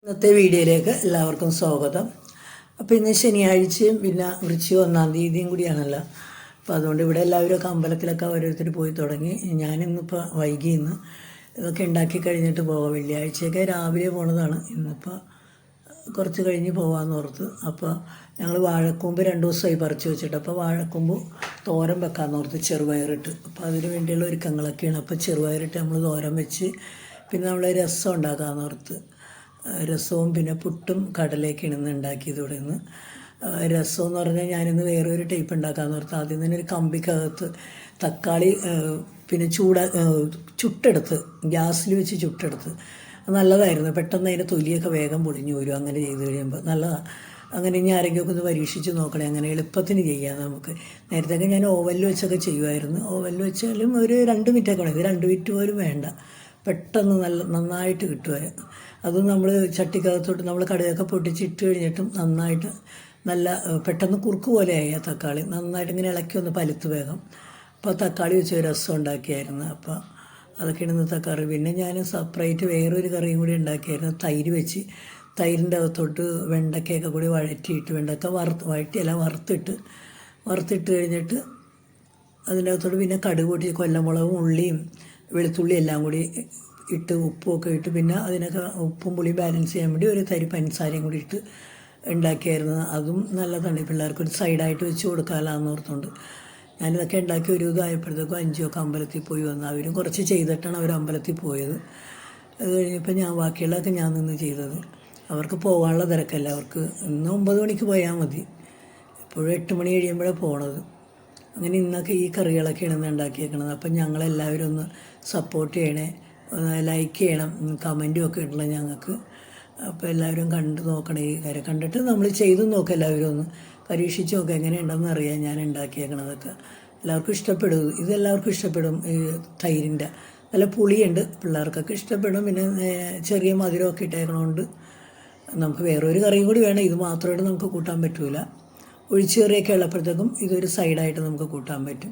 ഇന്നത്തെ വീഡിയോയിലേക്ക് എല്ലാവർക്കും സ്വാഗതം. അപ്പോൾ ഇന്ന് ശനിയാഴ്ചയും പിന്നെ വൃശ്ചികം 1-ാം തീയതിയും കൂടിയാണല്ലോ. അപ്പോൾ അതുകൊണ്ട് ഇവിടെ എല്ലാവരും അമ്പലത്തിലൊക്കെ ഓരോരുത്തർ പോയി തുടങ്ങി. ഞാനിന്നിപ്പോൾ വൈകി ഇന്ന് ഇതൊക്കെ ഉണ്ടാക്കി കഴിഞ്ഞിട്ട് പോകാം. വെള്ളിയാഴ്ചയൊക്കെ രാവിലെ പോണതാണ്. ഇന്നിപ്പോൾ കുറച്ച് കഴിഞ്ഞ് പോകാമെന്ന് ഓർത്ത്. അപ്പോൾ ഞങ്ങൾ വാഴക്കൂമ്പ് 2 ദിവസമായി പറിച്ച് വെച്ചിട്ട്, അപ്പോൾ വാഴക്കൂമ്പ് തോരൻ വെക്കാമെന്ന് ഓർത്ത് ചെറുപയറിട്ട്. അപ്പോൾ അതിന് വേണ്ടിയുള്ള ഒരുക്കങ്ങളൊക്കെയാണ്. അപ്പോൾ ചെറുപയറിട്ട് നമ്മൾ തോരൻ വെച്ച് പിന്നെ നമ്മൾ രസം ഉണ്ടാക്കാമെന്ന് ഓർത്ത്. രസവും പിന്നെ പുട്ടും കടലയൊക്കെയാണ് ഇന്ന് ഉണ്ടാക്കിയത്. ഇവിടെ നിന്ന് രസം എന്ന് പറഞ്ഞാൽ ഞാനിന്ന് വേറൊരു ടൈപ്പ് ഉണ്ടാക്കാമെന്ന് ഓർത്ത്. ആദ്യം തന്നെ ഒരു കമ്പിക്കകത്ത് തക്കാളി പിന്നെ ചുട്ടെടുത്ത് ഗ്യാസിൽ വെച്ച് ചുട്ടെടുത്ത് നല്ലതായിരുന്നു. പെട്ടെന്ന് അതിൻ്റെ തൊലിയൊക്കെ വേഗം പൊടിഞ്ഞു വരും. അങ്ങനെ ചെയ്ത് കഴിയുമ്പോൾ നല്ലതാണ്. അങ്ങനെ ഇനി ആരെങ്കിലുമൊക്കെ ഒന്ന് പരീക്ഷിച്ച് നോക്കണേ. അങ്ങനെ എളുപ്പത്തിന് ചെയ്യാം നമുക്ക്. നേരത്തെ ഞാൻ ഓവനിൽ വെച്ചൊക്കെ ചെയ്യുമായിരുന്നു. ഓവനിൽ വെച്ചാലും ഒരു 2 മിനിറ്റൊക്കെ വേണം. ഇത് 2 മിനിറ്റ് പോലും വേണ്ട, പെട്ടെന്ന് നന്നായിട്ട് കിട്ടുമായിരുന്നു. അതും നമ്മൾ ചട്ടിക്കകത്തോട്ട് നമ്മൾ കടുകൊക്കെ പൊട്ടിച്ചിട്ട് കഴിഞ്ഞിട്ടും നന്നായിട്ട് നല്ല പെട്ടെന്ന് കുറുക്ക് പോലെയായി ആ തക്കാളി. നന്നായിട്ട് ഇങ്ങനെ ഇളക്കി ഒന്ന് പലുത്ത് വേഗം. അപ്പോൾ തക്കാളി വെച്ച് രസം ഉണ്ടാക്കിയായിരുന്നു. അപ്പോൾ അതൊക്കെയാണ് ഇന്നത്തെ കറി. പിന്നെ ഞാൻ സെപ്പറേറ്റ് വേറൊരു കറിയും കൂടി ഉണ്ടാക്കിയായിരുന്നു. തൈര് വെച്ച് തൈരിൻ്റെ അകത്തോട്ട് വെണ്ടയ്ക്കയൊക്കെ കൂടി വഴറ്റിയിട്ട്, വെണ്ടയ്ക്ക വറുത്തിട്ട് കഴിഞ്ഞിട്ട് അതിൻ്റെ അകത്തോട്ട് പിന്നെ കടുക് പൊട്ടി കൊല്ലമുളകും ഉള്ളിയും വെളുത്തുള്ളി എല്ലാം കൂടി ഇട്ട് ഉപ്പുമൊക്കെ ഇട്ട് പിന്നെ അതിനൊക്കെ ഉപ്പും പുളിയും ബാലൻസ് ചെയ്യാൻ വേണ്ടി ഒരു തരി പഞ്ചസാരയും കൂടി ഇട്ട് ഉണ്ടാക്കിയായിരുന്നു. അതും നല്ലതാണ്. പിള്ളേർക്ക് ഒരു സൈഡായിട്ട് വെച്ച് കൊടുക്കാമെന്ന് ഓർത്തുകൊണ്ട് ഞാനിതൊക്കെ ഉണ്ടാക്കി ഒരു ഇതായപ്പോഴത്തേക്കും 5 അമ്പലത്തിൽ പോയി വന്നു. അവരും കുറച്ച് ചെയ്തിട്ടാണ് അവർ അമ്പലത്തിൽ പോയത്. അത് കഴിഞ്ഞപ്പോൾ ബാക്കിയുള്ളതൊക്കെ ഞാൻ നിന്ന് ചെയ്തത്. അവർക്ക് പോകാനുള്ള തിരക്കല്ല. അവർക്ക് ഇന്ന് 9 മണിക്ക് പോയാൽ മതി. ഇപ്പോഴും 8 മണി കഴിയുമ്പോഴാണ് പോണത്. അങ്ങനെ ഇന്നൊക്കെ ഈ കറികളൊക്കെയാണ് ഇന്ന് ഉണ്ടാക്കിയേക്കണത്. അപ്പം ഞങ്ങളെല്ലാവരും ഒന്ന് സപ്പോർട്ട് ചെയ്യണേ, ലൈക്ക് ചെയ്യണം, കമൻറ്റും ഒക്കെ ഇടണം ഞങ്ങൾക്ക്. അപ്പോൾ എല്ലാവരും കണ്ടു നോക്കണം. ഈ കാര്യം കണ്ടിട്ട് നമ്മൾ ചെയ്തു നോക്കുക. എല്ലാവരും ഒന്ന് പരീക്ഷിച്ച് നോക്കുക. എങ്ങനെയുണ്ടെന്ന് അറിയാം ഞാൻ ഉണ്ടാക്കിയേക്കണതൊക്കെ. എല്ലാവർക്കും ഇഷ്ടപ്പെടും. ഇതെല്ലാവർക്കും ഇഷ്ടപ്പെടും. ഈ തൈരിൻ്റെ നല്ല പുളിയുണ്ട്, പിള്ളേർക്കൊക്കെ ഇഷ്ടപ്പെടും. പിന്നെ ചെറിയ മധുരമൊക്കെ ഇട്ടേക്കണോണ്ട് നമുക്ക് വേറൊരു കറിയും കൂടി വേണം. ഇത് മാത്രമായിട്ട് നമുക്ക് കൂട്ടാൻ പറ്റില്ല. ഒഴിച്ചു കറിയൊക്കെ ഉള്ളപ്പോഴത്തേക്കും ഇതൊരു സൈഡായിട്ട് നമുക്ക് കൂട്ടാൻ പറ്റും.